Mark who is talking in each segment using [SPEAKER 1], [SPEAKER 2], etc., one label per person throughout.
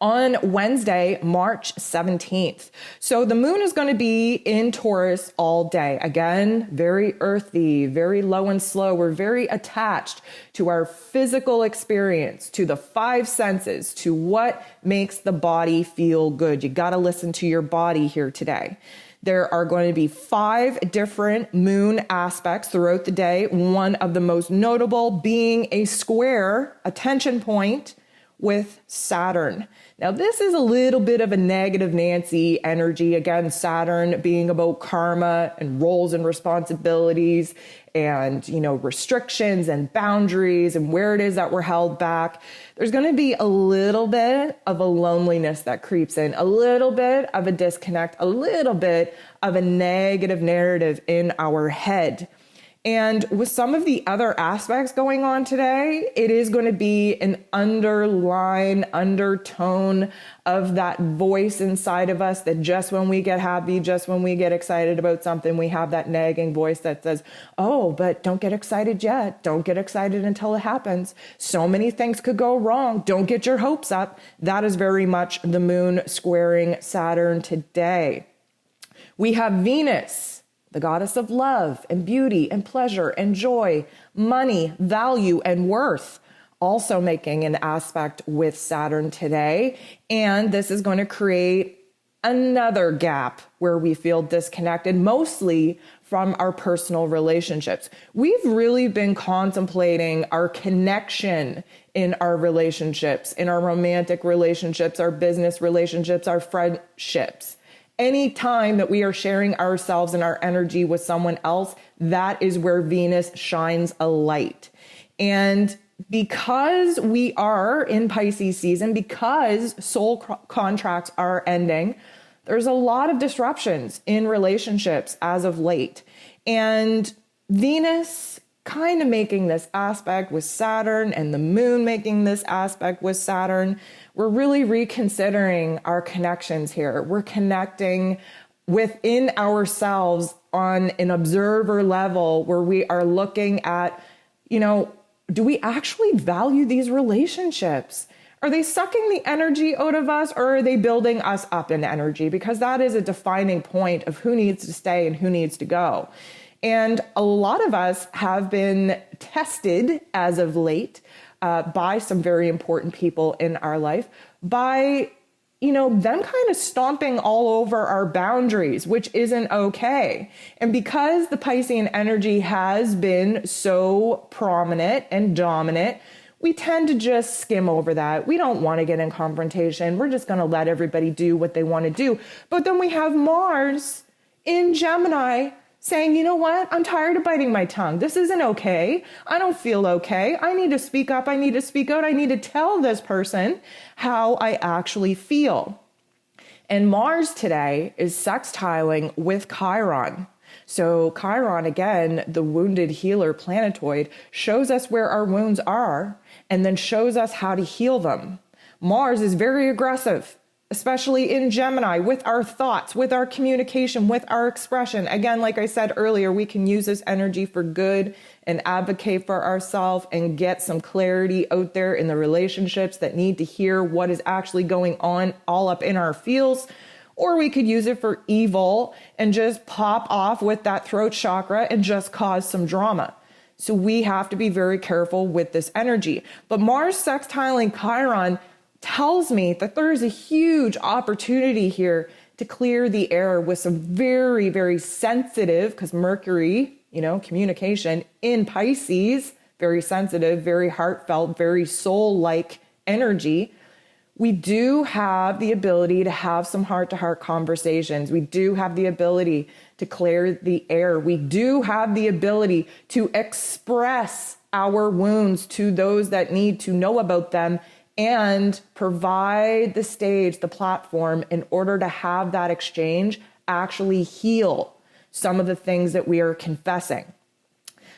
[SPEAKER 1] on Wednesday, March 17th. So the moon is going to be in Taurus all day. Again, very earthy, very low and slow. We're very attached to our physical experience, to the five senses, to what makes the body feel good. You got to listen to your body here today. There are going to be 5 different moon aspects throughout the day. One of the most notable being a square, a tension point with Saturn. Now, this is a little bit of a negative Nancy energy. Again, Saturn being about karma and roles and responsibilities and, restrictions and boundaries and where it is that we're held back. There's going to be a little bit of a loneliness that creeps in, a little bit of a disconnect, a little bit of a negative narrative in our head. And with some of the other aspects going on today, it is going to be an undertone of that voice inside of us that just when we get happy, just when we get excited about something, we have that nagging voice that says, oh, but don't get excited yet. Don't get excited until it happens. So many things could go wrong. Don't get your hopes up. That is very much the moon squaring Saturn today. We have Venus, the goddess of love and beauty and pleasure and joy, money, value, and worth, also making an aspect with Saturn today. And this is going to create another gap where we feel disconnected, mostly from our personal relationships. We've really been contemplating our connection in our relationships, in our romantic relationships, our business relationships, our friendships. Any time that we are sharing ourselves and our energy with someone else, that is where Venus shines a light. And because we are in Pisces season, because soul contracts are ending, there's a lot of disruptions in relationships as of late. And Venus kind of making this aspect with Saturn and the moon making this aspect with Saturn, we're really reconsidering our connections here. We're connecting within ourselves on an observer level where we are looking at, do we actually value these relationships? Are they sucking the energy out of us, or are they building us up in energy? Because that is a defining point of who needs to stay and who needs to go. And a lot of us have been tested as of late by some very important people in our life by, them kind of stomping all over our boundaries, which isn't okay. And because the Piscean energy has been so prominent and dominant, we tend to just skim over that. We don't want to get in confrontation. We're just going to let everybody do what they want to do. But then we have Mars in Gemini saying, you know what? I'm tired of biting my tongue. This isn't okay. I don't feel okay. I need to speak up. I need to speak out. I need to tell this person how I actually feel. And Mars today is sextiling with Chiron. So Chiron, again, the wounded healer planetoid, shows us where our wounds are and then shows us how to heal them. Mars is very aggressive, especially in Gemini, with our thoughts, with our communication, with our expression. Again, like I said earlier, we can use this energy for good and advocate for ourselves and get some clarity out there in the relationships that need to hear what is actually going on all up in our feels. Or we could use it for evil and just pop off with that throat chakra and just cause some drama. So we have to be very careful with this energy. But Mars sextiling Chiron tells me that there is a huge opportunity here to clear the air with some very, very sensitive, because Mercury, communication in Pisces, very sensitive, very heartfelt, very soul-like energy. We do have the ability to have some heart-to-heart conversations. We do have the ability to clear the air. We do have the ability to express our wounds to those that need to know about them and provide the stage, the platform, in order to have that exchange actually heal some of the things that we are confessing.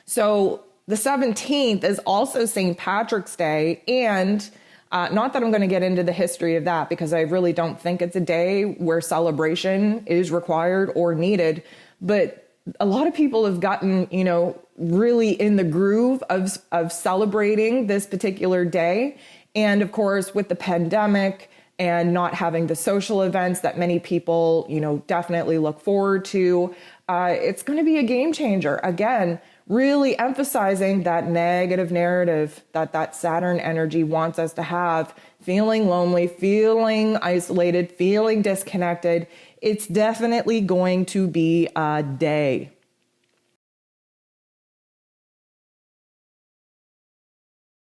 [SPEAKER 1] So the 17th is also St. Patrick's Day, and not that I'm going to get into the history of that, because I really don't think it's a day where celebration is required or needed, but a lot of people have gotten, really in the groove of celebrating this particular day. And of course, with the pandemic and not having the social events that many people, definitely look forward to. It's going to be a game changer. Again, really emphasizing that negative narrative that Saturn energy wants us to have, feeling lonely, feeling isolated, feeling disconnected. It's definitely going to be a day.